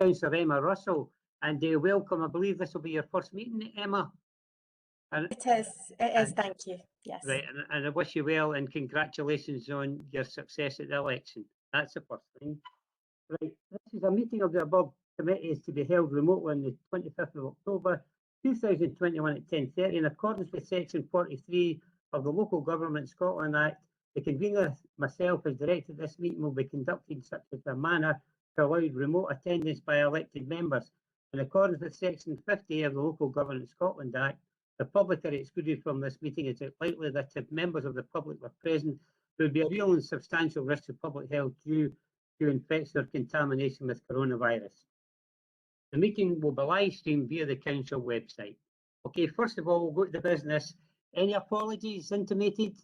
Councillor Emma Russell, and welcome. I believe this will be your first meeting, Emma. It is, thank you. Yes. Right, and I wish you well and congratulations on your success at the election. That's the first thing. Right, this is a meeting of the above committees to be held remotely on the 25th of October 2021 at 10:30 in accordance with section 43 of the Local Government Scotland Act. The convener, myself, has directed this meeting will be conducted in such a manner to allow remote attendance by elected members. In accordance with section 50 of the Local Government Scotland Act, the public are excluded from this meeting. It is likely that if members of the public were present, there would be a real and substantial risk to public health due to infection or contamination with coronavirus. The meeting will be live streamed via the council website. Okay, first of all, we'll go to the business. Any apologies intimated?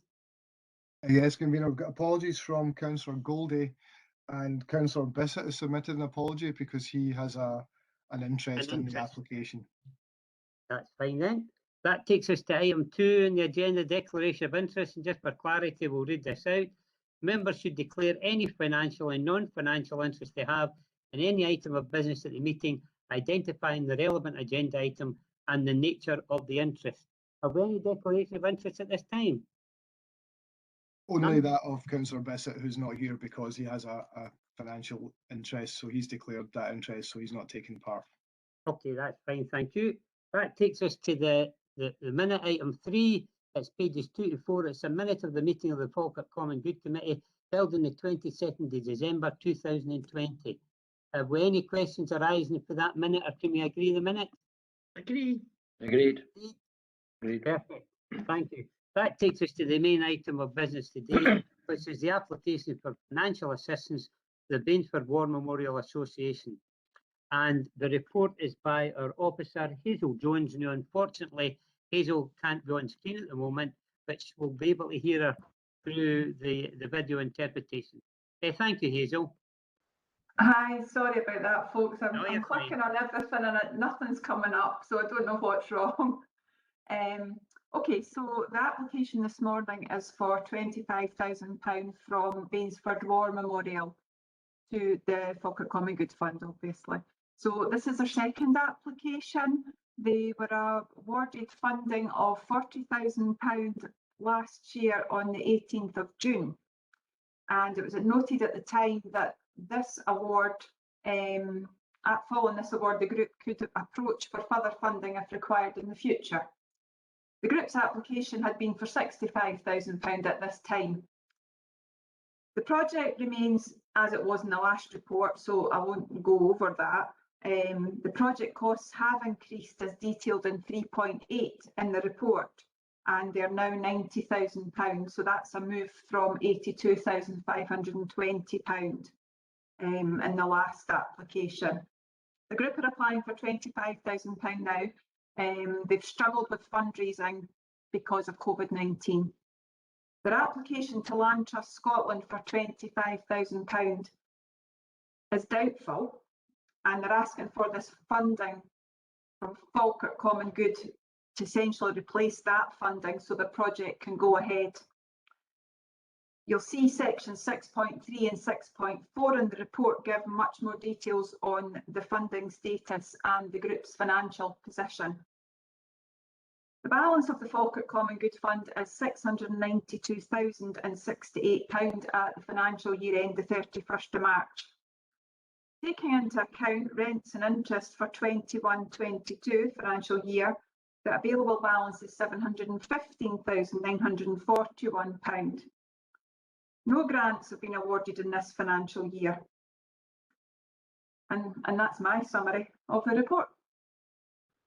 Yes, Convener, we've got apologies from Councillor Goldie, and Councillor Bissett has submitted an apology because he has an interest in the application. That's fine then. That takes us to item 2 in the agenda, declaration of interest, and just for clarity, we'll read this out. Members should declare any financial and non-financial interest they have in any item of business at the meeting, identifying the relevant agenda item and the nature of the interest. Have we any declaration of interest at this time? Only that of Councillor Bissett, who's not here because he has a financial interest, so he's declared that interest, so he's not taking part. Okay, that's fine, thank you. That takes us to the minute, item 3. It's pages 2 to 4. It's a minute of the meeting of the Falkirk Common Good Committee held on the 22nd of December 2020. Have we any questions arising for that minute, or can we agree the minute? Agree. Agreed. Agreed. Perfect. Thank you. That takes us to the main item of business today, which is the application for financial assistance to the Bainsford War Memorial Association. And the report is by our officer, Hazel Jones. Now, unfortunately, Hazel can't be on screen at the moment, but we'll be able to hear her through the video interpretation. Thank you, Hazel. Hi, sorry about that, folks. I'm fine. clicking on everything and nothing's coming up, so I don't know what's wrong. Okay, so the application this morning is for £25,000 from Bainsford War Memorial to the Falkirk Common Good Fund, obviously. So this is our second application. They were awarded funding of £40,000 last year on the 18th of June. And it was noted at the time that this award, following this award, the group could approach for further funding if required in the future. The group's application had been for £65,000 at this time. The project remains as it was in the last report, so I won't go over that. The project costs have increased as detailed in 3.8 in the report, and they're now £90,000, so that's a move from £82,520 in the last application. The group are applying for £25,000 now. They've struggled with fundraising because of COVID-19. Their application to Land Trust Scotland for £25,000 is doubtful, and they're asking for this funding from Falkirk Common Good to essentially replace that funding so the project can go ahead. You'll see section 6.3 and 6.4 in the report give much more details on the funding status and the group's financial position. The balance of the Falkirk Common Good Fund is £692,068 at the financial year end, the 31st of March. Taking into account rents and interest for 21-22 financial year, the available balance is £715,941. No grants have been awarded in this financial year. And that's my summary of the report.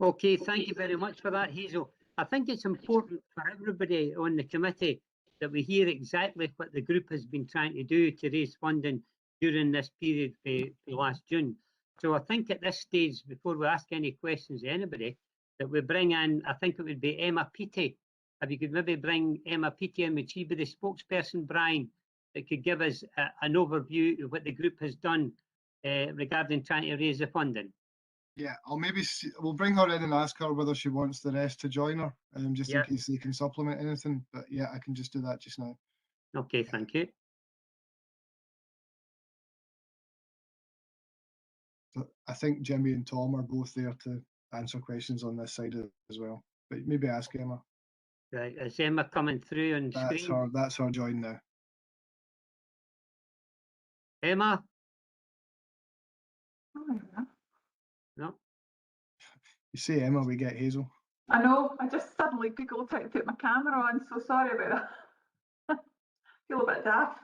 Okay, thank you very much for that, Hazel. I think it's important for everybody on the committee that we hear exactly what the group has been trying to do to raise funding during this period for last June. So I think at this stage, before we ask any questions to anybody, that we bring in, I think it would be Emma Peaty. If you could maybe bring Emma Peaty in, would she be the spokesperson, Brian, that could give us an overview of what the group has done regarding trying to raise the funding? Yeah, we'll bring her in and ask her whether she wants the rest to join her, just in case they can supplement anything. But yeah, I can just do that just now. Okay, thank you. I think Jimmy and Tom are both there to answer questions on this side as well. But maybe ask Emma. Right, is Emma coming through on screen? That's her join now. Emma? Oh, yeah. No. You say Emma, we get Hazel. I know, I just suddenly Googled how to put my camera on, so sorry about that. Feel a bit daft.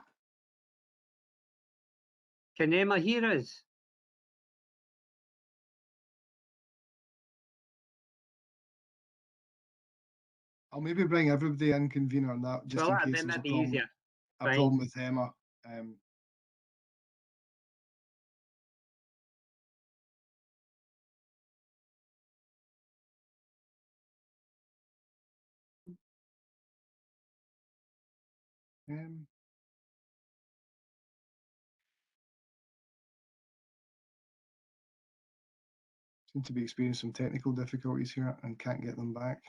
Can Emma hear us? I'll maybe bring everybody in, convener, on that, just Well, in that'd case be there's maybe easier. a Fine. problem with Emma. Seem to be experiencing some technical difficulties here and can't get them back.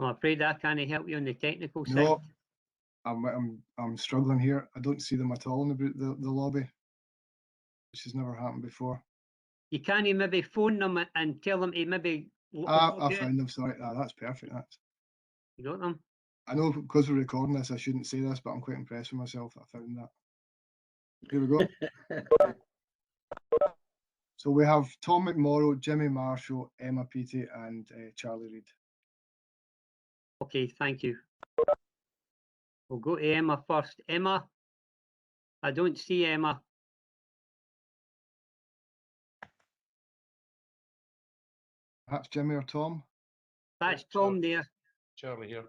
I'm afraid I can't help you on the technical side. No, I'm struggling here. I don't see them at all in the lobby, which has never happened before. You can't maybe phone them and tell them to maybe. I found them. Sorry, that's perfect. You got them? I know because we're recording this, I shouldn't say this, but I'm quite impressed with myself. I found that. Here we go. So we have Tom McMorrow, Jimmy Marshall, Emma Peaty, and Charlie Reid. Okay, thank you. We'll go to Emma first. Emma, I don't see Emma. Perhaps Jimmy or Tom? That's Tom there. Charlie here.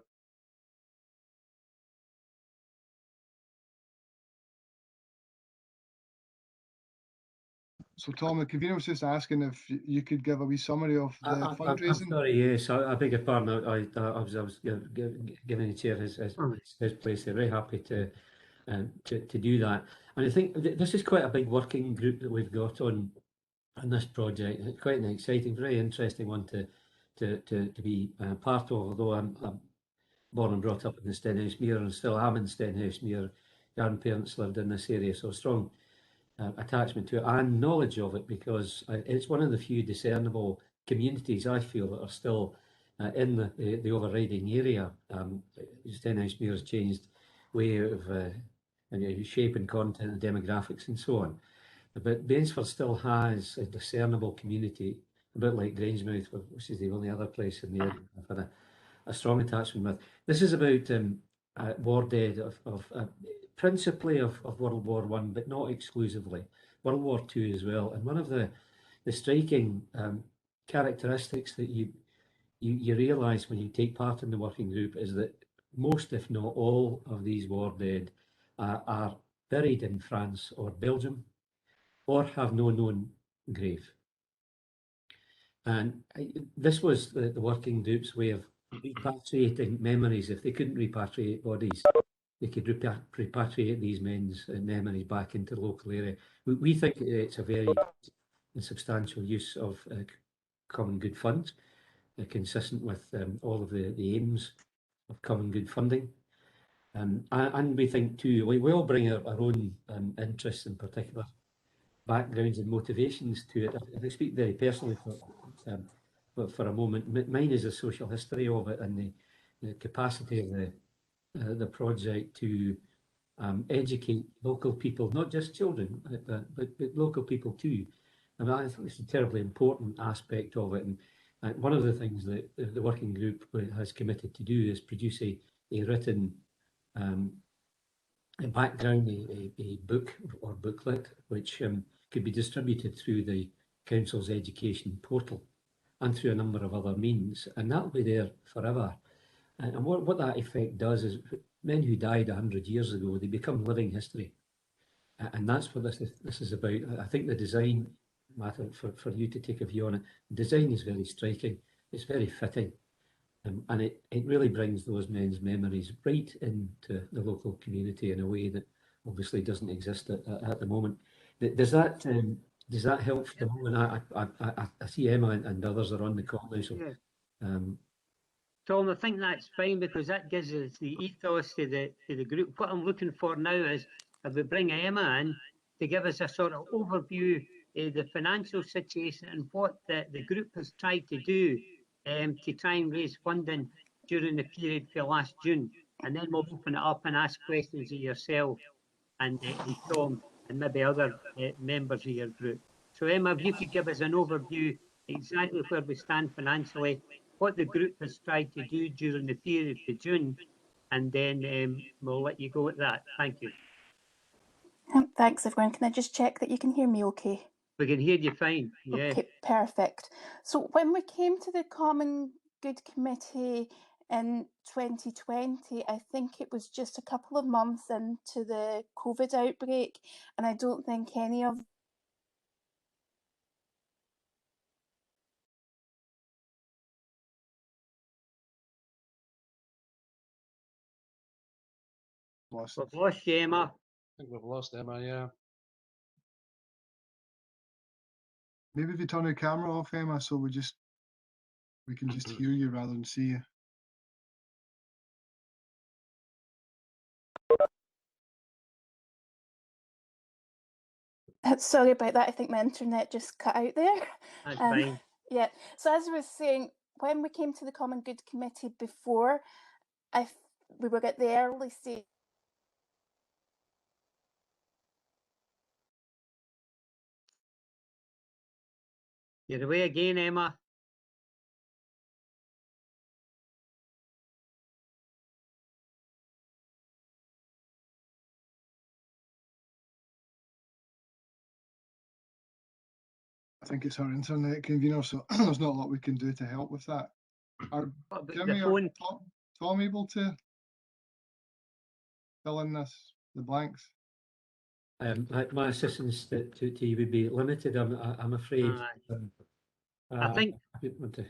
So Tom, the convener was just asking if you could give a wee summary of the fundraising. I'm sorry, yes, I beg your pardon. I was giving the chair his place. They're very happy to do that. And I think this is quite a big working group that we've got on this project. It's quite an exciting, very interesting one to be part of. Although I'm born and brought up in the Stenhousemuir and still am in Stenhousemuir. Grandparents lived in this area, so strong attachment to it and knowledge of it, because it's one of the few discernible communities I feel that are still in the overriding area. Stenhousemuir has changed way out of shape and content and demographics and so on. But Bainsford still has a discernible community, a bit like Grangemouth, which is the only other place in the area I've had a strong attachment with. This is about war dead of principally of World War I, but not exclusively. World War II as well. And one of the striking characteristics that you realise when you take part in the working group is that most, if not all, of these war dead are buried in France or Belgium, or have no known grave. And this was the working group's way of repatriating memories. If they couldn't repatriate bodies, they could repatriate these men's memories back into the local area. We think it's a very substantial use of common good funds, consistent with all of the aims of common good funding. And we think too, we all bring our own interests in particular, backgrounds and motivations to it. If I speak very personally for a moment, mine is a social history of it and the capacity of the project to educate local people, not just children, but local people too. And I think it's a terribly important aspect of it. And one of the things that the working group has committed to do is produce a written a background, a book or booklet, which could be distributed through the Council's education portal and through a number of other means. And that'll be there forever. And what that effect does is men who died 100 years ago, they become living history. And that's what this is about. I think the design matter for you to take a view on it. The design is very striking. It's very fitting. And it really brings those men's memories right into the local community in a way that obviously doesn't exist at the moment. Does that help for the moment? I see Emma and others are on the call now. So, Tom, I think that's fine because that gives us the ethos to the group. What I'm looking for now is if we bring Emma in to give us a sort of overview of the financial situation and what the group has tried to do to try and raise funding during the period for last June. And then we'll open it up and ask questions of yourself and Tom and maybe other members of your group. So Emma, if you could give us an overview exactly where we stand financially, what the group has tried to do during the period to June, and then we'll let you go at that. Thank you. Thanks, everyone. Can I just check that you can hear me okay? We can hear you fine. Yeah. Okay, perfect. So when we came to the Common Good Committee in 2020, I think it was just a couple of months into the COVID outbreak, and I don't think any of Lost. We've lost you, Emma. I think we've lost Emma, yeah. Maybe if you turn your camera off, Emma, so we can just hear you rather than see you. Sorry about that. I think my internet just cut out there. That's fine. Yeah. So as I was saying, when we came to the Common Good Committee before, we were at the early stage. You're away again, Emma. I think it's our internet convener, so there's not a lot we can do to help with that. Are What about Jimmy the or phone? Tom able to fill in the blanks? My assistance to you would be limited, I'm afraid. I think, want to.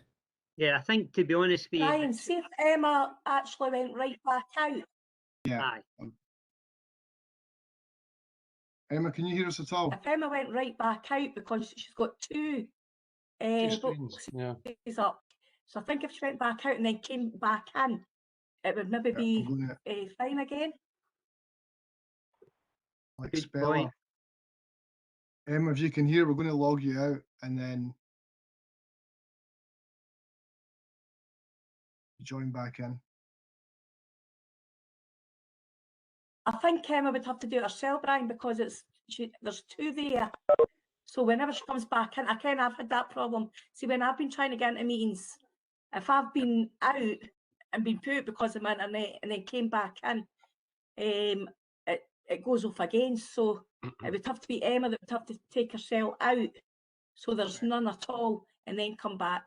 yeah, I think to be honest with you, Brian, see if Emma actually went right back out. Yeah. aye. Emma, can you hear us at all? If Emma went right back out because she's got two Screens, yeah. boxes up. So I think if she went back out and then came back in, it would maybe be I'm gonna, fine again. like, Good spell point. her. Emma, if you can hear, we're going to log you out and then join back in. I think Emma would have to do it herself, Brian, because there's two there. So whenever she comes back in, I've had that problem. See, when I've been trying to get into meetings, if I've been out and been put because of my internet and then came back in, it goes off again. So it would have to be Emma that would have to take herself out, so there's none at all, and then come back.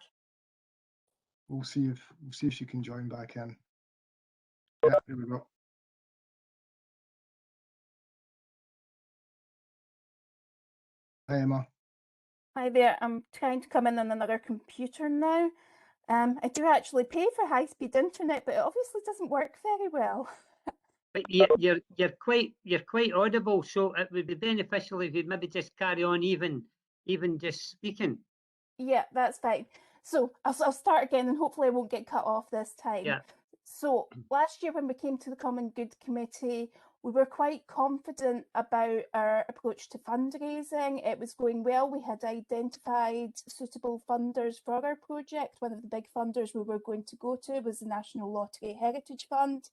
We'll see if she can join back in. Yeah, here we go. Hi, Emma. Hi there. I'm trying to come in on another computer now. I do actually pay for high-speed internet, but it obviously doesn't work very well. But you're quite audible, so it would be beneficial if you maybe just carry on even just speaking. Yeah, that's fine. So I'll start again, and hopefully I won't get cut off this time. Yeah. So last year when we came to the Common Good Committee, we were quite confident about our approach to fundraising. It was going well. We had identified suitable funders for our project. One of the big funders we were going to go to was the National Lottery Heritage Fund.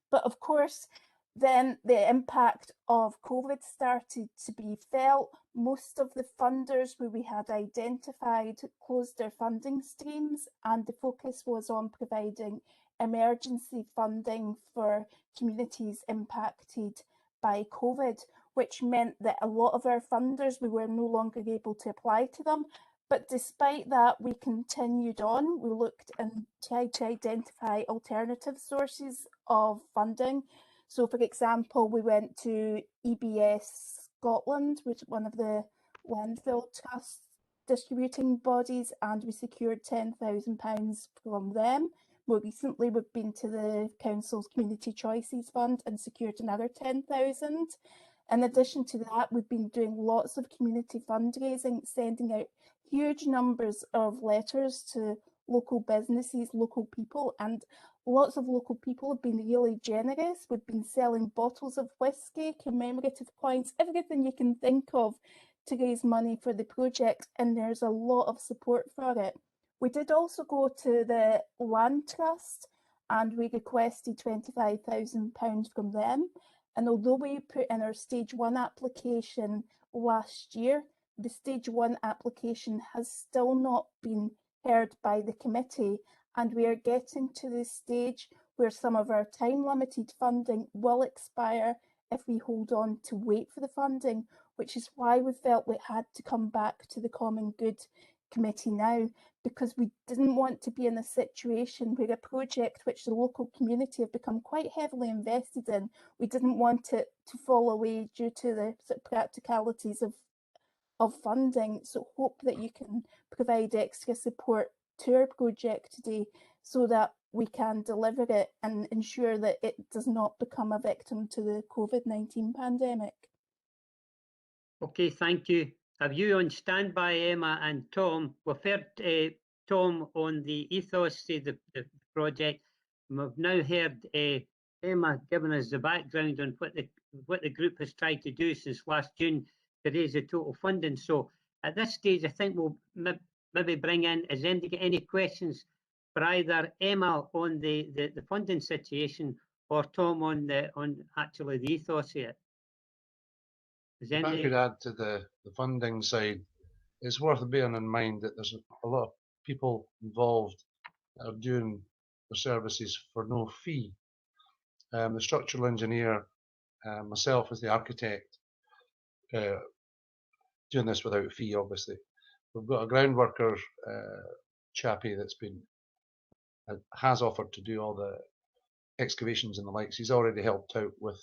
But of course, then the impact of COVID started to be felt. Most of the funders who we had identified closed their funding streams, and the focus was on providing emergency funding for communities impacted by COVID, which meant that a lot of our funders, we were no longer able to apply to them. But despite that, we continued on. We looked and tried to identify alternative sources of funding. So, for example, we went to EBS Scotland, which is one of the landfill trust distributing bodies, and we secured £10,000 from them. More recently, we've been to the Council's Community Choices Fund and secured another 10,000. In addition to that, we've been doing lots of community fundraising, sending out huge numbers of letters to local businesses, local people, and lots of local people have been really generous. We've been selling bottles of whiskey, commemorative coins, everything you can think of to raise money for the project, and there's a lot of support for it. We did also go to the Land Trust and we requested £25,000 from them. And although we put in our stage 1 application last year, the stage 1 application has still not been heard by the committee, and we are getting to the stage where some of our time limited funding will expire if we hold on to wait for the funding, which is why we felt we had to come back to the Common Good Committee now, because we didn't want to be in a situation where a project which the local community have become quite heavily invested in, we didn't want it to fall away due to the sort of practicalities of funding. So hope that you can provide extra support to our project today so that we can deliver it and ensure that it does not become a victim to the COVID-19 pandemic. Okay, thank you. Have you on standby, Emma and Tom? We've heard Tom on the ethos of the project. And we've now heard Emma giving us the background on what the group has tried to do since last June to raise the total funding. So at this stage, I think we'll maybe bring in, is any questions for either Emma on the funding situation or Tom on actually the ethos here? If I could add to the funding side, it's worth bearing in mind that there's a lot of people involved that are doing the services for no fee. The structural engineer, myself as the architect, doing this without a fee, obviously. We've got a ground worker chappie that's has offered to do all the excavations and the likes. He's already helped out with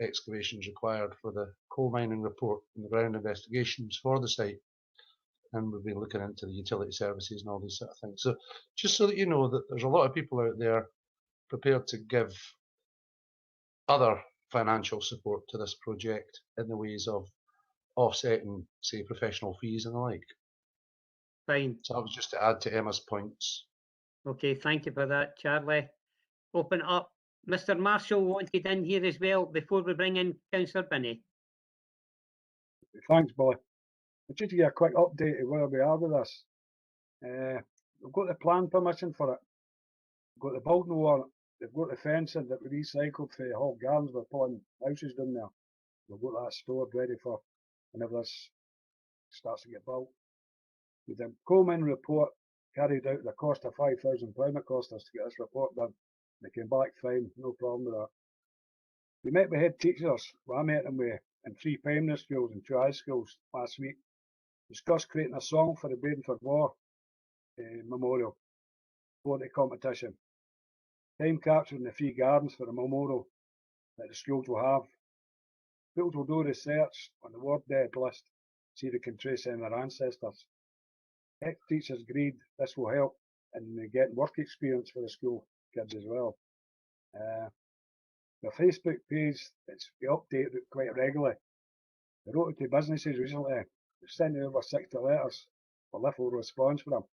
excavations required for the coal mining report and the ground investigations for the site, and we've been looking into the utility services and all these sort of things. So just so that you know that there's a lot of people out there prepared to give other financial support to this project in the ways of offsetting, say, professional fees and the like. Fine. So that was just to add to Emma's points. Okay, thank you for that, Charlie. Open up. Mr. Marshall wanted in here as well before we bring in Councillor Binney. Thanks, Billy. Just to give a quick update of where we are with this. We've got the plan permission for it. We've got the building warrant. They've got the fencing that we recycled for the Hall Gardens. We're pulling houses down there. We've got that stored ready for whenever this starts to get built. With the coal mine report carried out, the cost of £5,000 it cost us to get this report done. They came back fine, no problem with that. We met with head teachers. Well, I met them with in 3 primary schools and 2 high schools last week. Discussed creating a song for the Badenford War memorial for the competition. Time capturing the 3 gardens for the memorial that the schools will have. Schools will do research on the war dead list, see if they can trace any of their ancestors. Ex-teachers agreed this will help in getting work experience for the school kids as well. The Facebook page, we update it quite regularly. We wrote to businesses recently. We sent over 60 letters for little response from them.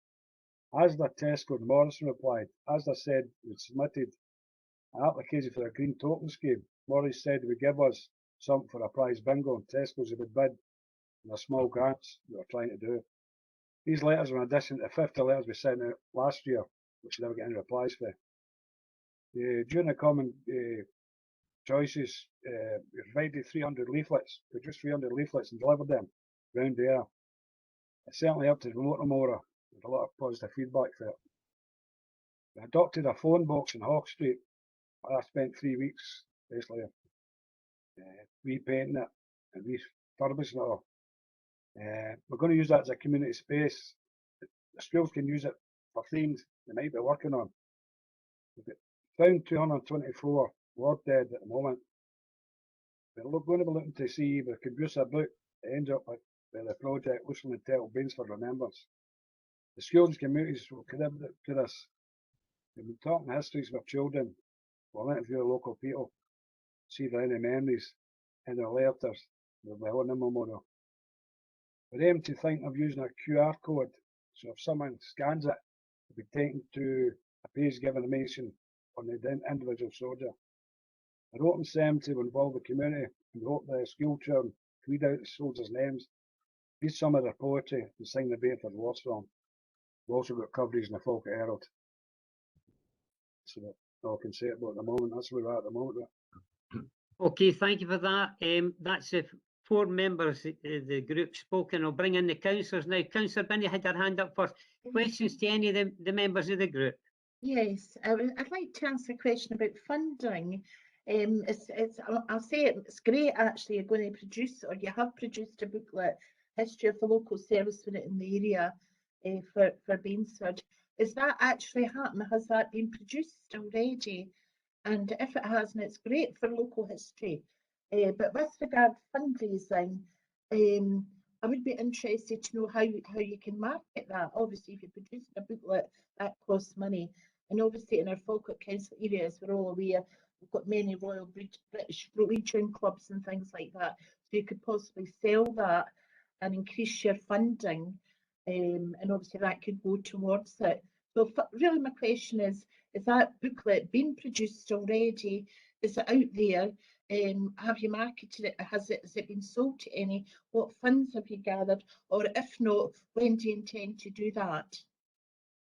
Asda, Tesco and Morrison replied. Asda said we submitted an application for a green token scheme. Morris said would give us something for a prize bingo, and Tesco's would bid on the small grants we were trying to do. These letters are in addition to the 50 letters we sent out last year, which we never get any replies for. During the common choices, we provided 300 leaflets, produced 300 leaflets and delivered them round the air. It certainly helped to promote them more, with a lot of positive feedback for it. We adopted a phone box in Hawk Street. I spent 3 weeks basically repainting it and refurbishing it all. We're going to use that as a community space. The schools can use it for things they might be working on. We've got found 224 ward dead at the moment. We're going to be looking to see if we can produce a book that ends up with the project Lucian and Tettle Bainsford Remembers. The schools and communities will contribute to this. We've been talking histories with children. We'll interview local people, see if there are any memories in their letters with the Helen Memorial. We're aiming to think of using a QR code, so if someone scans it, be taken to a peace animation on the individual soldier. An open ceremony will involve the community and hope the school children read out the soldiers' names, read some of their poetry and sing the Bayford War Song. We've also got coverage in the Falkirk Herald. So that's all I can say about the moment. That's where we're at the moment. Okay, thank you for that. That's the 4 members of the group spoken. I'll bring in the councillors now. Councillor Binney had her hand up first. Questions to any of the members of the group? Yes, I'd like to answer a question about funding. I'll say it's great actually you're going to produce, or you have produced, a booklet, History of the Local Service Unit in the area for Bainsford. Is that actually happened? Has that been produced already? And if it hasn't, it's great for local history. But with regard to fundraising, I would be interested to know how you can market that. Obviously, if you're producing a booklet, that costs money. And obviously in our Falkirk Council area, as we're all aware, we've got many Royal British Legion clubs and things like that. So you could possibly sell that and increase your funding. And obviously that could go towards it. So really my question is that booklet been produced already? Is it out there? Have you marketed it? Has it been sold to any? What funds have you gathered? Or if not, when do you intend to do that?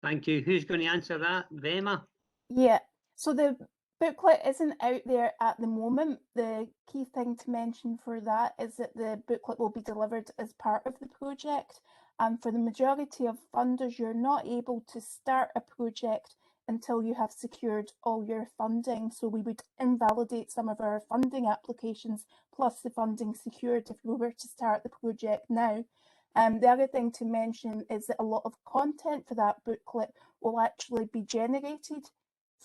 Thank you. Who's going to answer that? Emma? Yeah, so the booklet isn't out there at the moment. The key thing to mention for that is that the booklet will be delivered as part of the project. And for the majority of funders, you're not able to start a project until you have secured all your funding. So we would invalidate some of our funding applications plus the funding secured if we were to start the project now. The other thing to mention is that a lot of content for that booklet will actually be generated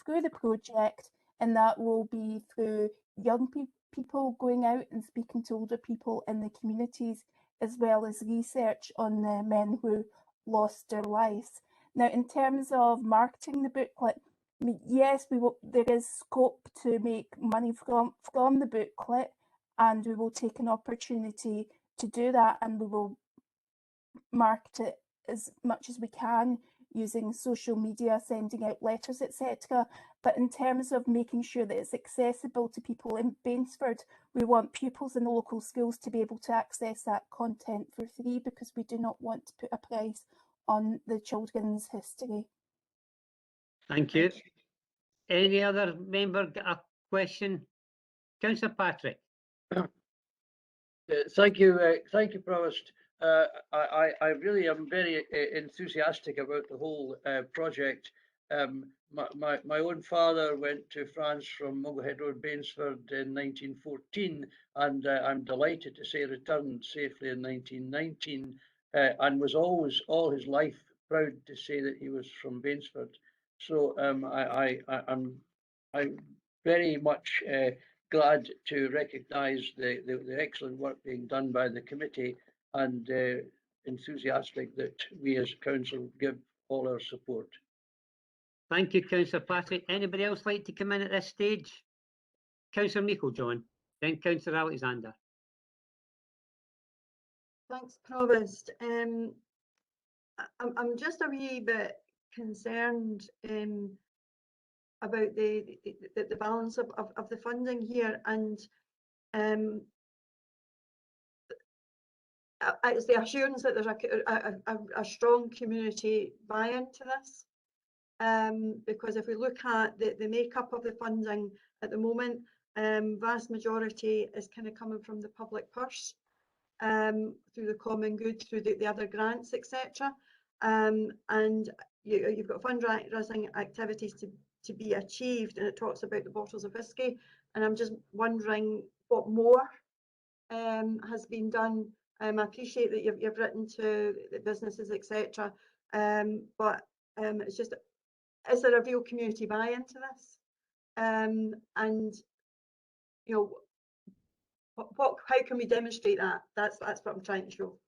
through the project, and that will be through young people going out and speaking to older people in the communities, as well as research on the men who lost their lives. Now, in terms of marketing the booklet, yes, there is scope to make money from the booklet, and we will take an opportunity to do that, and we will market it as much as we can using social media, sending out letters, etc. But in terms of making sure that it's accessible to people in Bainsford, we want pupils in the local schools to be able to access that content for free, because we do not want to put a price on the children's history. Thank you. Any other member got a question? Councillor Patrick. Thank you, Provost. I really am very enthusiastic about the whole project. My own father went to France from Mugglehead Road, Bainsford in 1914, and I'm delighted to say returned safely in 1919, and was always all his life proud to say that he was from Bainsford. So I'm very much glad to recognise the excellent work being done by the committee, and enthusiastic that we as council give all our support. Thank you, Councillor Patrick. Anybody else like to come in at this stage? Councillor Meikle-John, then Councillor Alexander. Thanks, Provost. I'm just a wee bit concerned about the balance of the funding here, and it's the assurance that there's a strong community buy-in to this. Because if we look at the makeup of the funding at the moment, vast majority is kind of coming from the public purse, through the common good, through the other grants, etc. And you've got fundraising activities to be achieved, and it talks about the bottles of whiskey, and I'm just wondering what more has been done. I appreciate that you've written to the businesses, etc. But it's just, is there a real community buy-in to this? And you know, how can we demonstrate that? That's what I'm trying to show.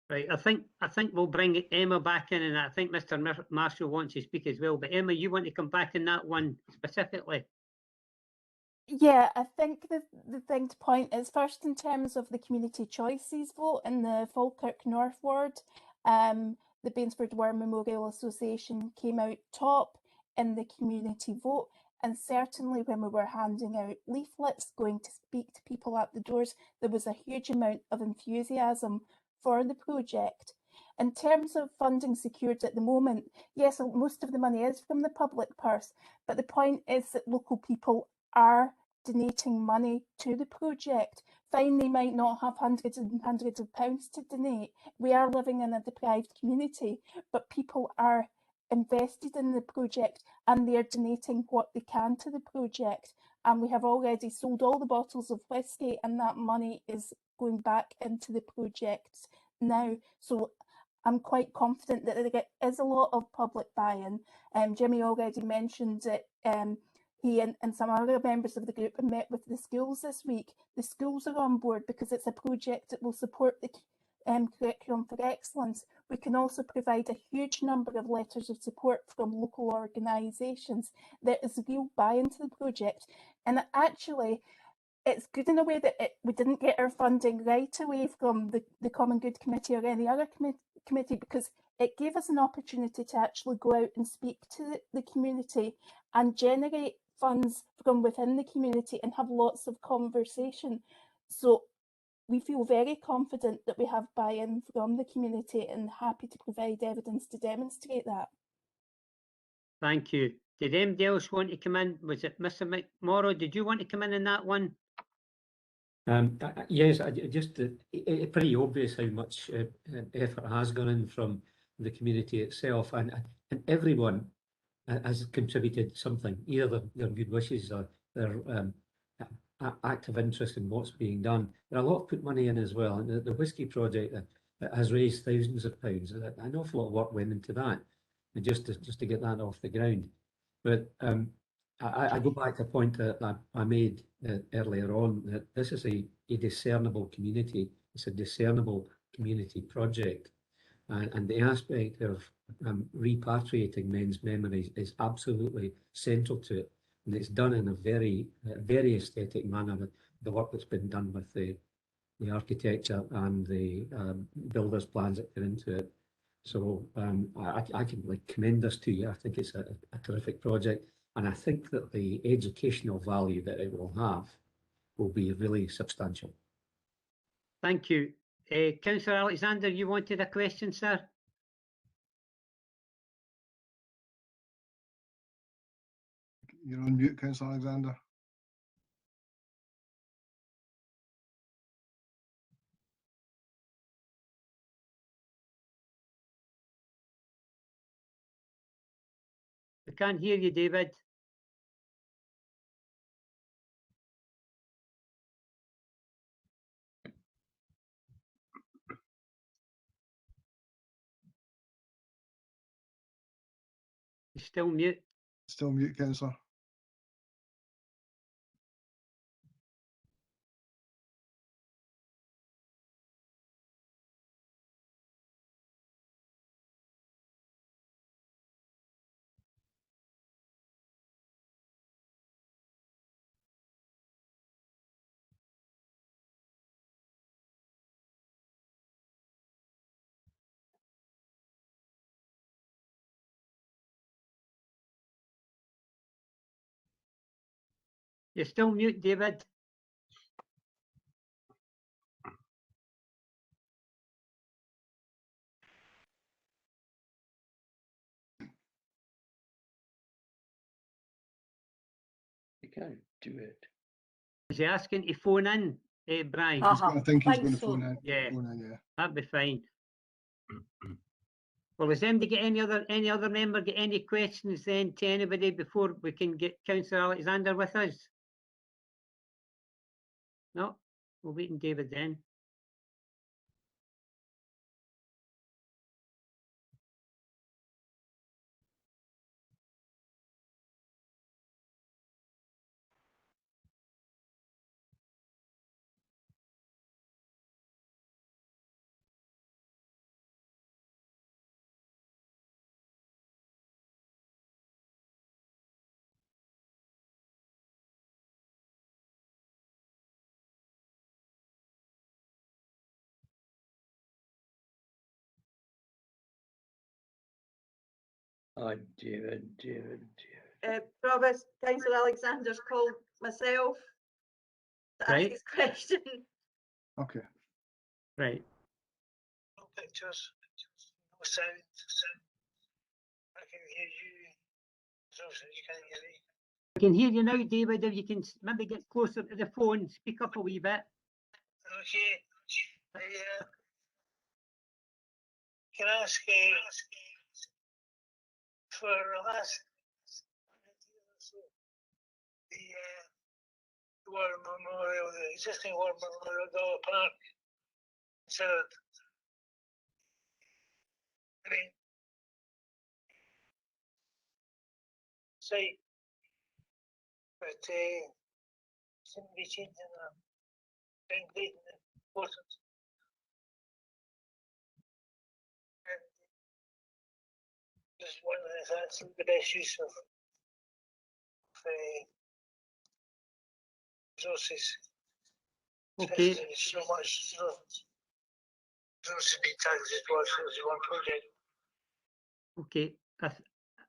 Right, I think we'll bring Emma back in, and I think Mr. Marshall wants to speak as well. But Emma, you want to come back in that one specifically? Yeah, I think the thing to point is, first, in terms of the community choices vote in the Falkirk North Ward, the Bainsford War Memorial Association came out top in the community vote, and certainly when we were handing out leaflets, going to speak to people at the doors, there was a huge amount of enthusiasm for the project. In terms of funding secured at the moment, yes, most of the money is from the public purse, but the point is that local people are donating money to the project. Fine, they might not have hundreds and hundreds of pounds to donate. We are living in a deprived community, but people are invested in the project and they're donating what they can to the project. And we have already sold all the bottles of whisky, and that money is going back into the project now. So I'm quite confident that there is a lot of public buy-in. Jimmy already mentioned that he and some other members of the group have met with the schools this week. The schools are on board because it's a project that will support the curriculum for excellence. We can also provide a huge number of letters of support from local organisations. There is real buy-in to the project, and actually it's good in a way that we didn't get our funding right away from the Common Good Committee or any other committee, because it gave us an opportunity to actually go out and speak to the community and generate funds from within the community and have lots of conversation. So we feel very confident that we have buy-in from the community and happy to provide evidence to demonstrate that. Thank you. Did anybody else want to come in? Was it Mr. McMorrow? Did you want to come in that one? Yes, just pretty obvious how much effort has gone in from the community itself, and everyone has contributed something, either their good wishes or their active interest in what's being done. There are a lot of put money in as well, and the whisky project that has raised thousands of pounds. An awful lot of work went into that, and just to get that off the ground. But I go back to a point that I made earlier on, that this is a discernible community. It's a discernible community project. And the aspect of repatriating men's memories is absolutely central to it. And it's done in a very, very aesthetic manner, the work that's been done with the architecture and the builder's plans that go into it. So I can commend this to you. I think it's a terrific project. And I think that the educational value that it will have will be really substantial. Thank you. Councillor Alexander, you wanted a question, sir? You're on mute, Councillor Alexander. I can't hear you, David. You're still mute. Still mute, Councillor. You're still mute, David. You can't do it. Is he asking to phone in, Brian? I think he's going to so. phone in. Yeah. Phone in, yeah. That'd be fine. Well, has anybody got any other member got any questions then to anybody before we can get Councillor Alexander with us? No, we'll wait on David then. Oh, David. Provost, Councillor Alexander's called myself to ask his question. Okay. Right. No pictures, no sound. I can hear you. So you can't hear me. I can hear you now, David. If you can maybe get closer to the phone, speak up a wee bit. Okay. Can I ask for the last the War Memorial, the existing War Memorial Dollar Park, so I mean, site, but seem to be changing the degrading the importance. And just wondering if that's the best use of resources. Okay. There's so much resources being targeted towards one project. Okay.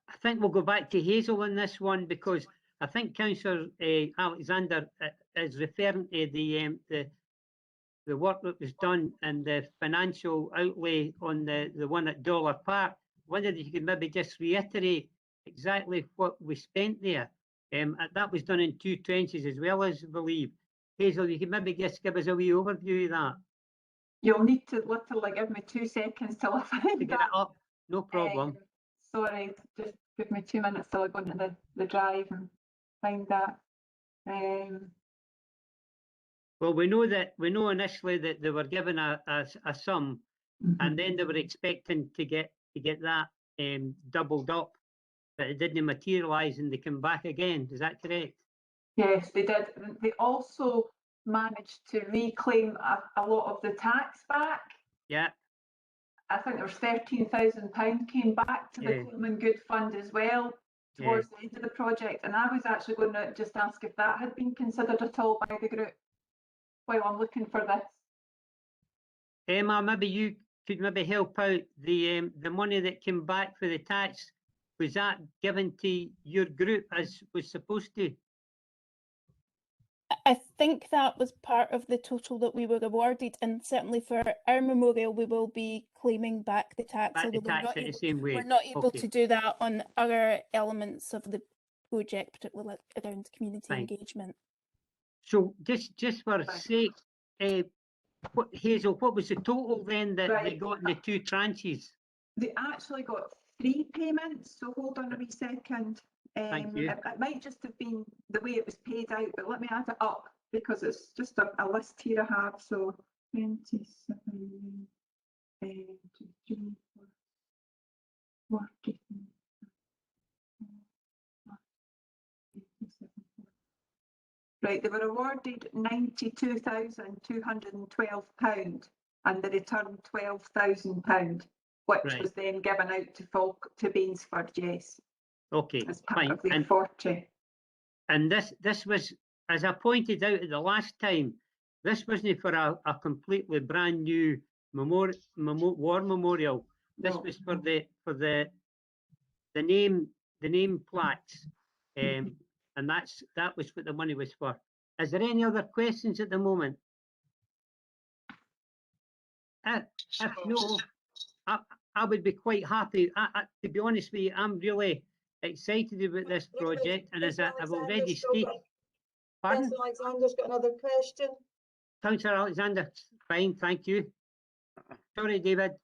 I think we'll go back to Hazel on this one because I think Councillor Alexander is referring to the work that was done and the financial outlay on the one at Dollar Park. Wondered if you could maybe just reiterate exactly what we spent there. That was done in 2 trenches as well, as I believe. Hazel, you could maybe just give us a wee overview of that. You'll need to literally give me 2 seconds till I find To get that. it up, no problem. Sorry, just give me 2 minutes till I go into the drive and find that. Well, we know initially that they were given a sum, and then they were expecting to get that doubled up, but it didn't materialise, and they come back again. Is that correct? Yes, they did. They also managed to reclaim a lot of the tax back. Yeah. I think there was £13,000 came back to the Common Good Fund as well towards the end of the project, and I was actually going to just ask if that had been considered at all by the group while I'm looking for this. Emma, maybe you could maybe help out. The money that came back for the tax, was that given to your group as was supposed to? I think that was part of the total that we were awarded, and certainly for our memorial, we will be claiming back the tax. Back the tax in the same way. We're not able to do that on other elements of the project, particularly around community engagement. So just for sake, Hazel, what was the total then that they got in the 2 tranches? They actually got 3 payments, so hold on a wee second. Thank you. It might just have been the way it was paid out, but let me add it up because it's just a list here I have. So 27, 23, 40, right, they were awarded £92,212 and they returned £12,000, which was then given out to Bainsford, yes. Okay, as part fine. of their 40. And this was, as I pointed out at the last time, this wasn't for a completely brand new war memorial. This was for the name plaques, and that was what the money was for. Is there any other questions at the moment? If no, I would be quite happy. To be honest with you, I'm really excited about this project, and as I've already stated. Pardon? Councillor Alexander's got another question. Councillor Alexander, fine, thank you. Sorry, David.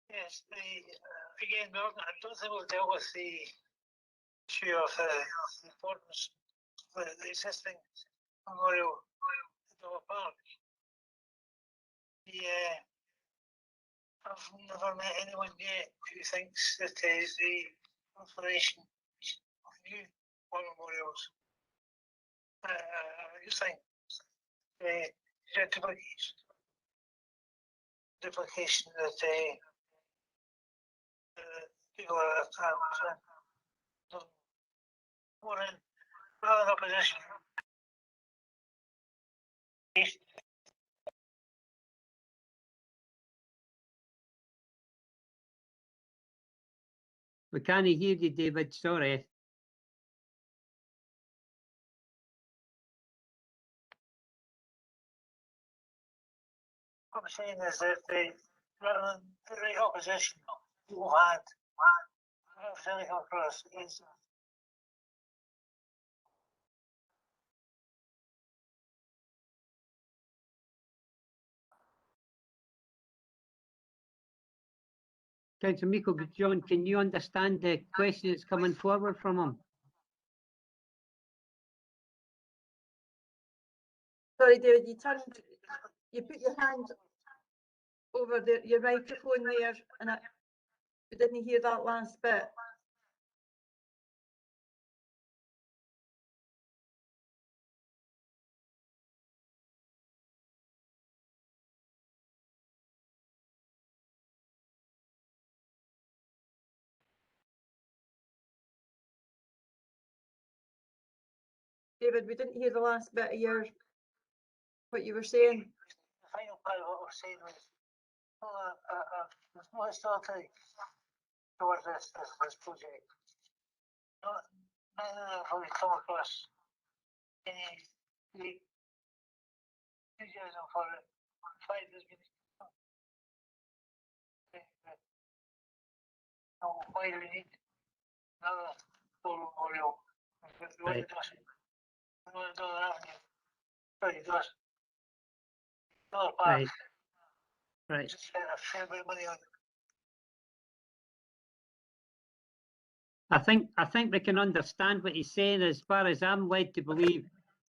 Yes, again, I don't think we've dealt with the issue of the importance of the existing memorial at Dollar Park. I've never met anyone yet who thinks that the proliferation of new war memorials, I just think duplication that people are more in rather than opposition. We can't hear you, David, sorry. What I'm saying is that rather than the right opposition, people had really come across against them. Councillor Michael, John, can you understand the question that's coming forward from him? Sorry, David, you put your hand over your microphone there, and we didn't hear that last bit. David, we didn't hear the last bit of what you were saying. The final part of what we're saying was there's no hostility towards this project. None of them have come across any enthusiasm for it. In fact, there's been why do we need another war memorial? Right. Another avenue. Sorry, just another park. Right. Right. Just spent a fair bit of money on it. I think we can understand what he's saying. As far as I'm led to believe,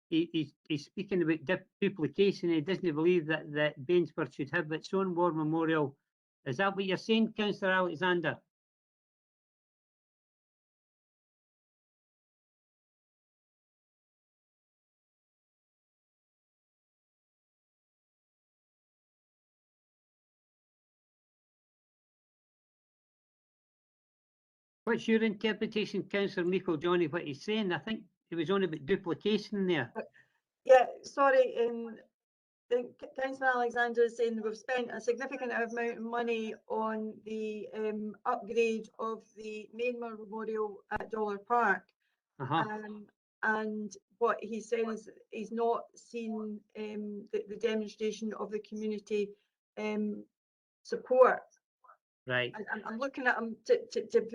he's speaking about duplication. He doesn't believe that Bainsford should have its own war memorial. Is that what you're saying, Councillor Alexander? What's your interpretation, Councillor Michael Johnny, what he's saying? I think he was on about duplication there. Yeah, sorry, Councillor Alexander is saying we've spent a significant amount of money on the upgrade of the main memorial at Dollar Park. And what he's saying is he's not seen the demonstration of the community support. Right. I'm looking at him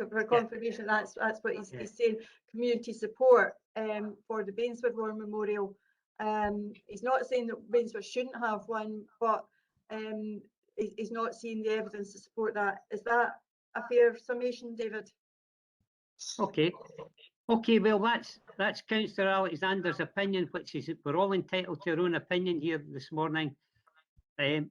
for confirmation. That's what he's saying. Community support for the Bainsford War Memorial. He's not saying that Bainsford shouldn't have one, but he's not seeing the evidence to support that. Is that a fair summation, David? Okay. Okay, well that's Councillor Alexander's opinion, which is we're all entitled to our own opinion here this morning. My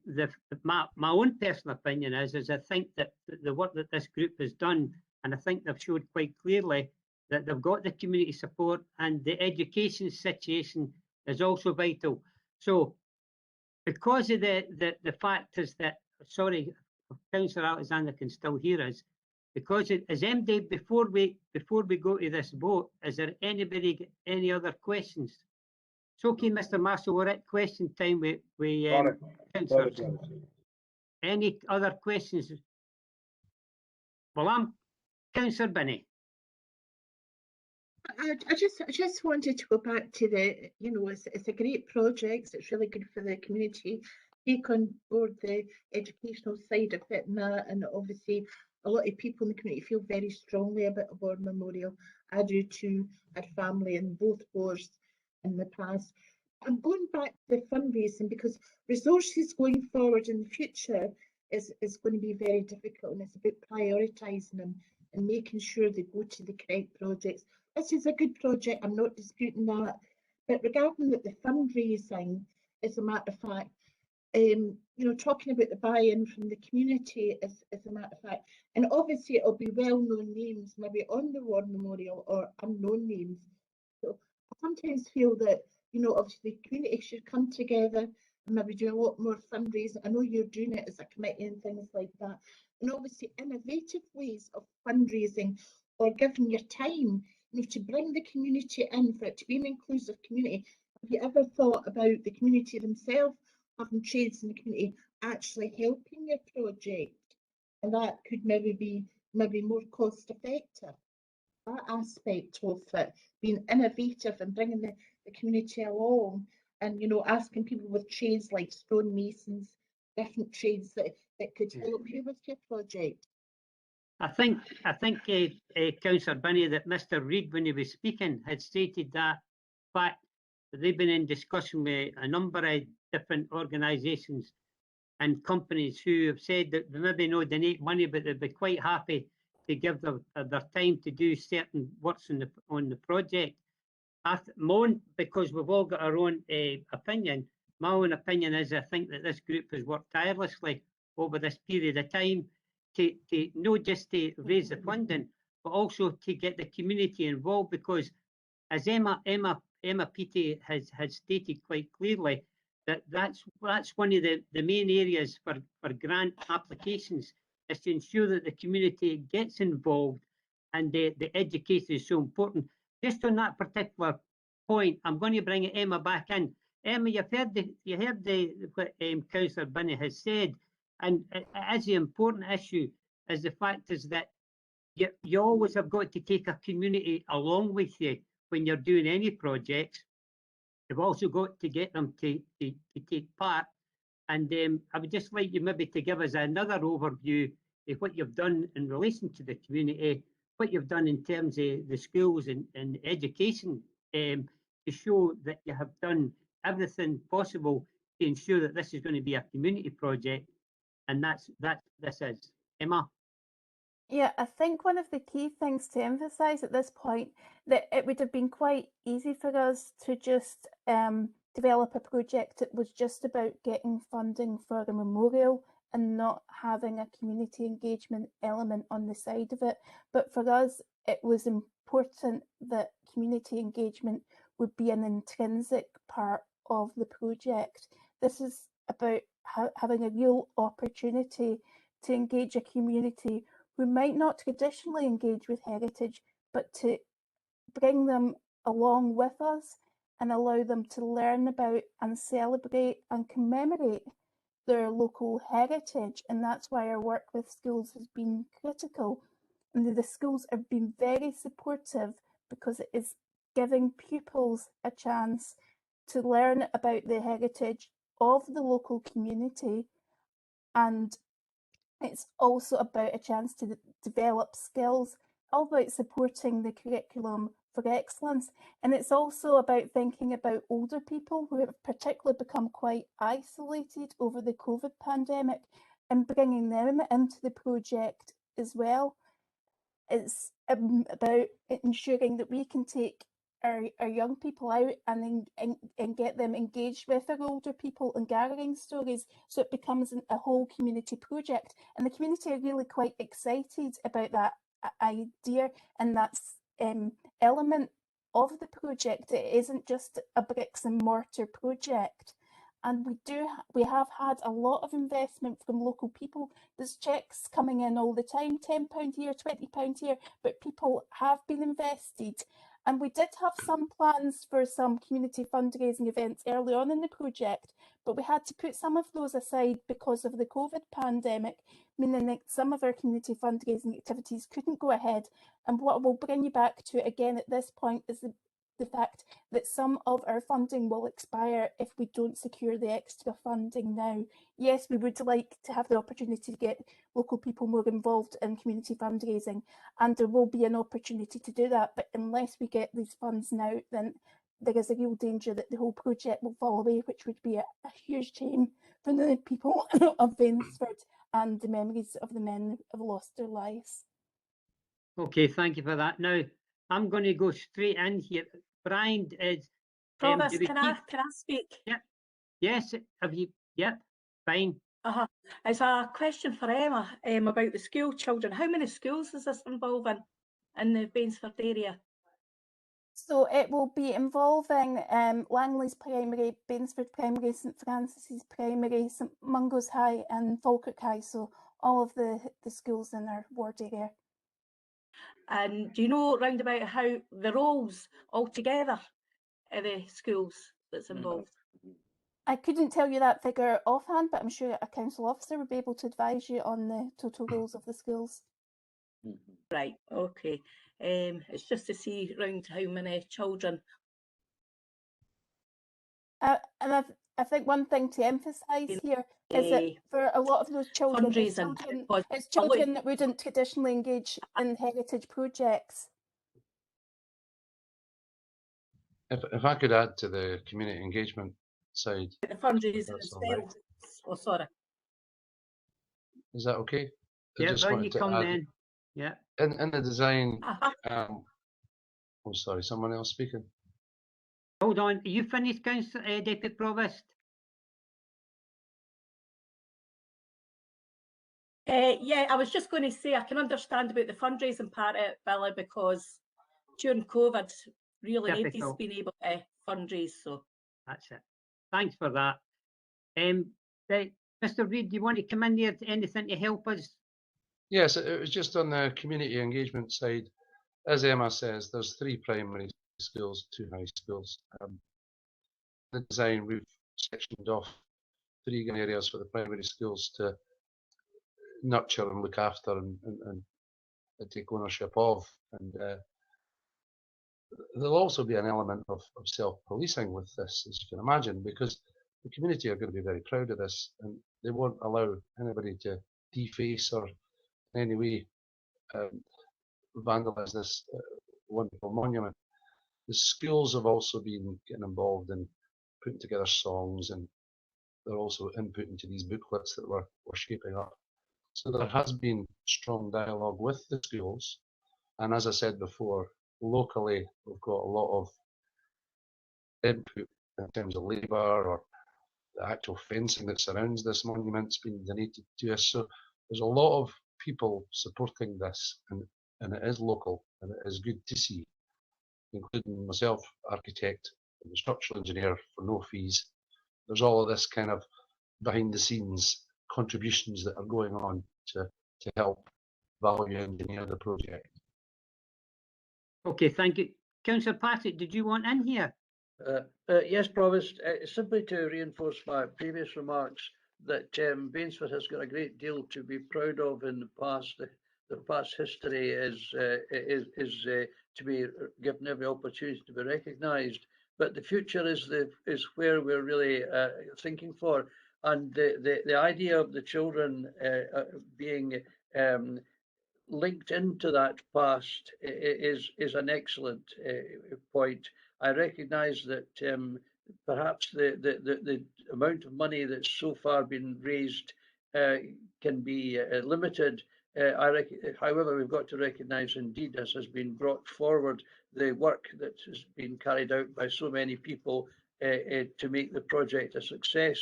own personal opinion is I think that the work that this group has done, and I think they've showed quite clearly that they've got the community support, and the education situation is also vital. So because of the factors that, sorry, Councillor Alexander can still hear us, because as MD, before we go to this vote, is there any other questions? It's okay, Mr. Marshall, we're at question time with councillors. Any other questions? Well, I'm Councillor Binney. I just wanted to go back to it's a great project. It's really good for the community. Take on board the educational side of it and that, and obviously a lot of people in the community feel very strongly about a war memorial. I do too. I had family in both wars in the past. I'm going back to the fundraising because resources going forward in the future is going to be very difficult, and it's about prioritising them and making sure they go to the correct projects. This is a good project, I'm not disputing that, but regarding the fundraising, as a matter of fact, talking about the buy-in from the community as a matter of fact, and obviously it'll be well-known names maybe on the war memorial or unknown names. So I sometimes feel that obviously the community should come together and maybe do a lot more fundraising. I know you're doing it as a committee and things like that, and obviously innovative ways of fundraising or giving your time to bring the community in, for it to be an inclusive community. Have you ever thought about the community themselves having trades in the community actually helping your project? And that could maybe be maybe more cost effective. That aspect of it, being innovative and bringing the community along, and asking people with trades like stonemasons, different trades that could help you with your project. I think Councillor Binney, that Mr. Reid, when he was speaking, had stated that fact that they've been in discussion with a number of different organisations and companies who have said that they maybe not donate money, but they'd be quite happy to give their time to do certain works on the project. Because we've all got our own opinion, my own opinion is I think that this group has worked tirelessly over this period of time to not just to raise the funding, but also to get the community involved, because as Emma Peaty has stated quite clearly, that's one of the main areas for grant applications, is to ensure that the community gets involved, and the education is so important. Just on that particular point, I'm going to bring Emma back in. Emma, you heard what Councillor Binney has said, and as the important issue is the fact is that you always have got to take a community along with you when you're doing any projects. You've also got to get them to take part. And I would just like you maybe to give us another overview of what you've done in relation to the community, what you've done in terms of the schools and education, to show that you have done everything possible to ensure that this is going to be a community project, and that's this is. Emma? Yeah, I think one of the key things to emphasise at this point, that it would have been quite easy for us to just develop a project that was just about getting funding for the memorial and not having a community engagement element on the side of it. But for us, it was important that community engagement would be an intrinsic part of the project. This is about having a real opportunity to engage a community who might not traditionally engage with heritage, but to bring them along with us and allow them to learn about and celebrate and commemorate their local heritage. And that's why our work with schools has been critical. And the schools have been very supportive, because it is giving pupils a chance to learn about the heritage of the local community, and it's also about a chance to develop skills, all about supporting the curriculum for excellence. And it's also about thinking about older people who have particularly become quite isolated over the COVID pandemic, and bringing them into the project as well. It's about ensuring that we can take our young people out and get them engaged with our older people and gathering stories, so it becomes a whole community project. And the community are really quite excited about that idea, and that's element of the project. It isn't just a bricks and mortar project. And we have had a lot of investment from local people. There's checks coming in all the time, £10 here, £20 here, but people have been invested. And we did have some plans for some community fundraising events early on in the project, but we had to put some of those aside because of the COVID pandemic, meaning that some of our community fundraising activities couldn't go ahead. And what we'll bring you back to again at this point is the fact that some of our funding will expire if we don't secure the extra funding now. Yes, we would like to have the opportunity to get local people more involved in community fundraising, and there will be an opportunity to do that, but unless we get these funds now, then there is a real danger that the whole project will fall away, which would be a huge shame for the people of Vainsford and the memories of the men who have lost their lives. Okay, thank you for that. Now, I'm going to go straight in here. Brian, Provost, can I speak? Yep. Yes, have you? Yep, fine. It's a question for Emma about the school children. How many schools is this involving in the Vainsford area? So it will be involving Langley's Primary, Vainsford Primary, St Francis's Primary, St Mungo's High and Falkirk High, so all of the schools in our ward area. And do you know round about how the roles altogether in the schools that's involved? I couldn't tell you that figure offhand, but I'm sure a council officer would be able to advise you on the total roles of the schools. Right, okay. It's just to see round how many children. And I think one thing to emphasise here is that for a lot of those children, Fundraising, it's children that wouldn't traditionally engage in heritage projects. If I could add to the community engagement side. The fundraising That's as all right. well. Oh, sorry. Is that okay? I Yeah, just when wanted you to come add, then. Yeah. in the design, oh sorry, someone else speaking. Hold on, are you finished, Councillor Deputy Provost? Yeah, I was just going to say I can understand about the fundraising part of it, Billy, because during COVID, really nobody's Difficult. been able to fundraise. So That's it. Thanks for that. Mr. Reid, do you want to come in there to anything to help us? Yes, it was just on the community engagement side. As Emma says, there's 3 primary schools, 2 high schools. The design, we've sectioned off 3 areas for the primary schools to nurture and look after and take ownership of. And there'll also be an element of self-policing with this, as you can imagine, because the community are going to be very proud of this, and they won't allow anybody to deface or in any way vandalise this wonderful monument. The schools have also been getting involved in putting together songs, and they're also inputting to these booklets that we're shaping up. So there has been strong dialogue with the schools, and as I said before, locally we've got a lot of input in terms of labour or the actual fencing that surrounds this monument's been donated to us. So there's a lot of people supporting this, and it is local, and it is good to see, including myself, architect and structural engineer for no fees. There's all of this kind of behind the scenes contributions that are going on to help value engineer the project. Okay, thank you. Councillor Patrick, did you want in here? Yes, Provost. Simply to reinforce my previous remarks that Bainsford has got a great deal to be proud of in the past. The past history is to be given every opportunity to be recognised. But the future is where we're really thinking for, and the idea of the children being linked into that past is an excellent point. I recognise that perhaps the amount of money that's so far been raised can be limited. However, we've got to recognise, indeed, as has been brought forward, the work that has been carried out by so many people to make the project a success.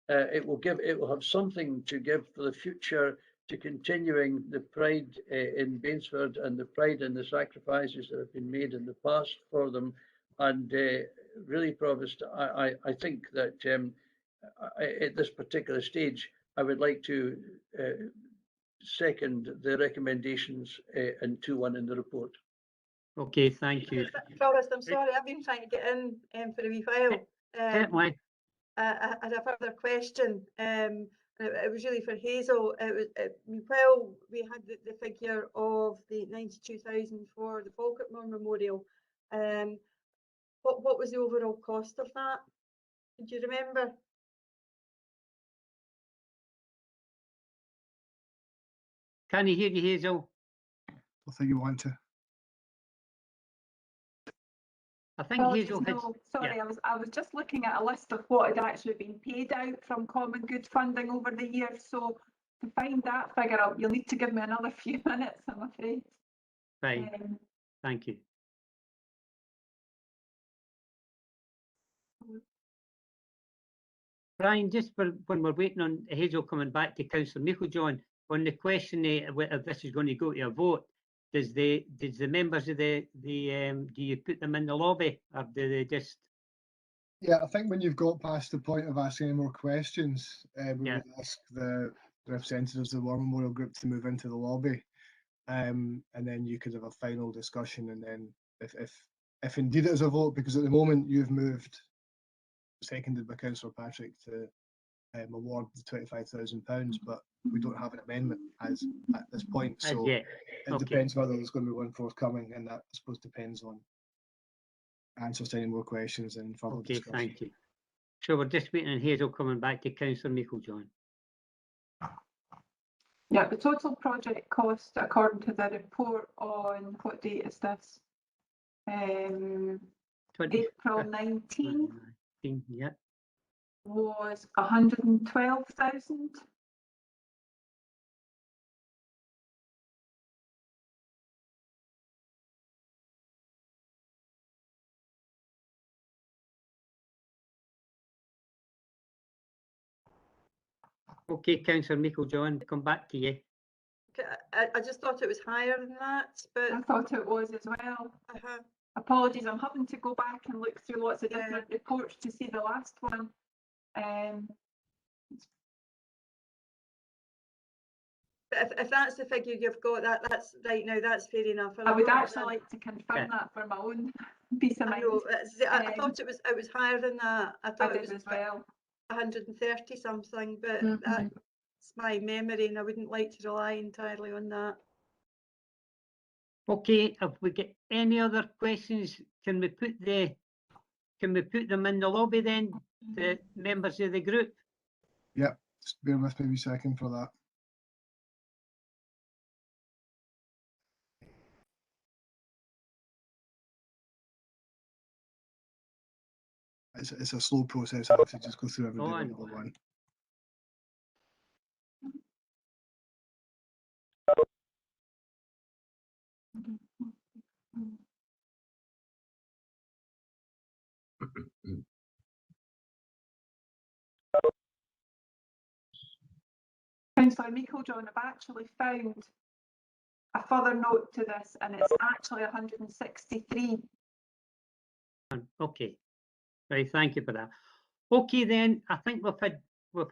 It will have something to give for the future, to continuing the pride in Bainsford and the pride in the sacrifices that have been made in the past for them. And really, Provost, I think that at this particular stage, I would like to second the recommendations in 2.1 in the report. Okay, thank you. Provost, I'm sorry, I've been trying to get in for a wee while. Certainly. I had a further question. It was really for Hazel. While we had the figure of the 92,000 for the Falkirk Memorial, what was the overall cost of that? Do you remember? Can you hear you, Hazel? I think you want to. I think Hazel had. No, sorry, yeah. I was just looking at a list of what had actually been paid out from common good funding over the years. So to find that figure out, you'll need to give me another few minutes, I'm afraid. Fine. Thank you. Brian, just for when we're waiting on Hazel coming back to Councillor Meiklejohn, on the question whether this is going to go to a vote, does the members of do you put them in the lobby, or do they just? Yeah, I think when you've got past the point of asking any more questions, we would ask the representatives of the War Memorial Group to move into the lobby, and then you could have a final discussion, and then if indeed it is a vote, because at the moment you've moved, seconded by Councillor Patrick, to award the £25,000, but we don't have an amendment as at this point. As So yet. it Okay. depends whether there's going to be one forthcoming, and that I suppose depends on answers to any more questions and further Okay, discussion. thank you. So we're just waiting on Hazel coming back to Councillor Meiklejohn. Yeah, the total project cost, according to the report on, what date is this? April 19, yeah. was 112,000. Okay, Councillor Meiklejohn, come back to you. I just thought it was higher than that, but I thought it was as well. uh-huh. Apologies, I'm having to go back and look through lots of different reports to see the last one. But if that's the figure you've got, that's right now, that's fair enough. I would actually like to confirm that for my own peace of I mind. know, I thought it was higher than that. I thought it was as well. 130 something, but that's my memory, and I wouldn't like to rely entirely on that. Okay, if we get any other questions, can we put them in the lobby then, the members of the group? Yep, just bear with me a second for that. It's a slow process. I have to just go through everybody one by one. Councillor Meiklejohn, I've actually found a further note to this, and it's actually 163. Okay, right, thank you for that. Okay then, I think we've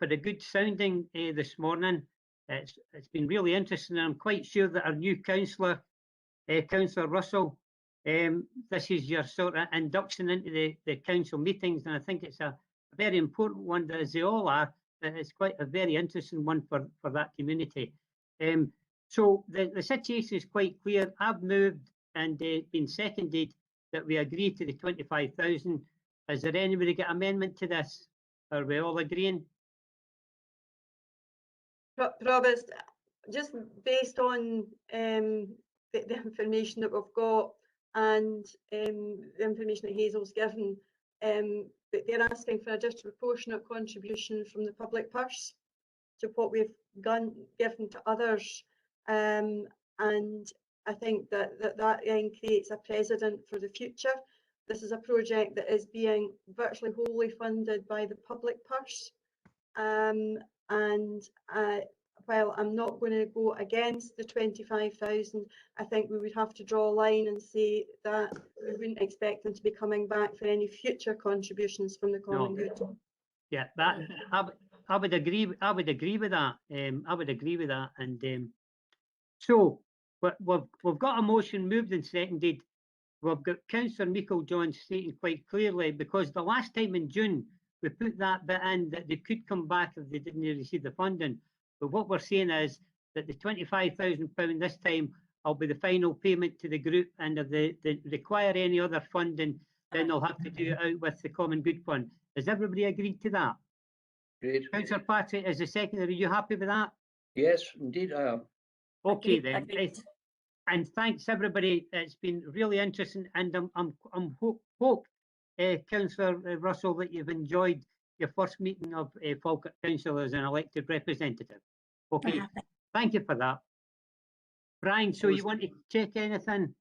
had a good sounding this morning. It's been really interesting, and I'm quite sure that our new councillor, Councillor Russell, this is your sort of induction into the council meetings, and I think it's a very important one, as they all are. It's quite a very interesting one for that community. So the situation is quite clear. I've moved and been seconded that we agree to the 25,000. Is there anybody got amendment to this? Are we all agreeing? Robert, just based on the information that we've got and the information that Hazel's given, they're asking for a disproportionate contribution from the public purse to what we've given to others, and I think that then creates a precedent for the future. This is a project that is being virtually wholly funded by the public purse, and while I'm not going to go against the 25,000, I think we would have to draw a line and say that we wouldn't expect them to be coming back for any future contributions from the common good. Yeah, that I would agree. I would agree with that. I would agree with that. And so we've got a motion moved and seconded. We've got Councillor Meiklejohn stating quite clearly, because the last time in June we put that bit in that they could come back if they didn't receive the funding. But what we're saying is that the £25,000 this time will be the final payment to the group, and if they require any other funding, then they'll have to do it out with the Common Good Fund. Has everybody agreed to that? Great. Councillor Patrick, as the secretary, are you happy with that? Yes, indeed I am. Okay then. And thanks everybody. It's been really interesting, and I'm hope Councillor Russell, that you've enjoyed your first meeting of Falkirk Council as an elected representative. Okay, thank you for that. Brian, so you want to check anything?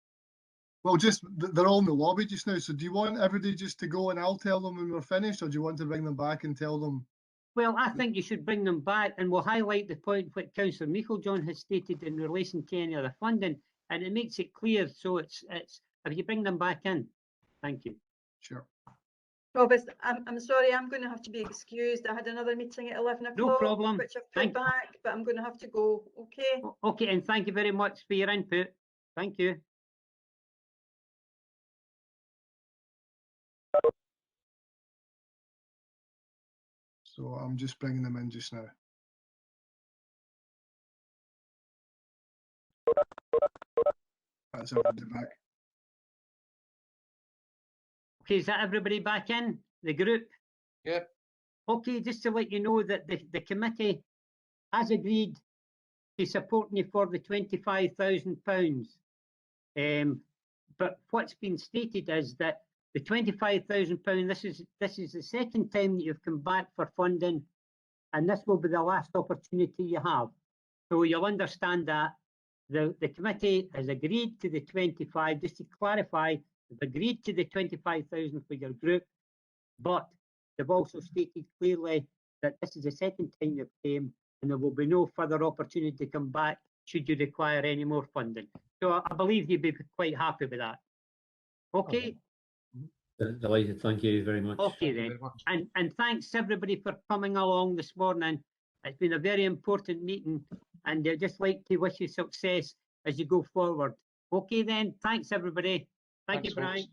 Well, just they're all in the lobby just now. So do you want everybody just to go and I'll tell them when we're finished, or do you want to bring them back and tell them? Well, I think you should bring them back, and we'll highlight the point what Councillor Meiklejohn has stated in relation to any other funding, and it makes it clear. So it's if you bring them back in. Thank you. Sure. Robert, I'm sorry, I'm going to have to be excused. I had another meeting at 11 o'clock, No problem. which I've put back, but I'm going to have to go. Okay. Okay, and thank you very much for your input. Thank you. So So I'm just bringing them in just now. That's everybody back. Okay, is that everybody back in the group? Yep. Okay, just to let you know that the committee has agreed to support me for the £25,000. But what's been stated is that the £25,000, this is the second time that you've come back for funding, and this will be the last opportunity you have. So you'll understand that the committee has agreed to the 25, just to clarify, they've agreed to the 25,000 for your group, but they've also stated clearly that this is the second time you've came, and there will be no further opportunity to come back should you require any more funding. So I believe you'd be quite happy with that. Okay? Delighted. Thank you very much. Okay then. And thanks everybody for coming along this morning. It's been a very important meeting, and I'd just like to wish you success as you go forward. Okay then. Thanks everybody. Thank you, Brian.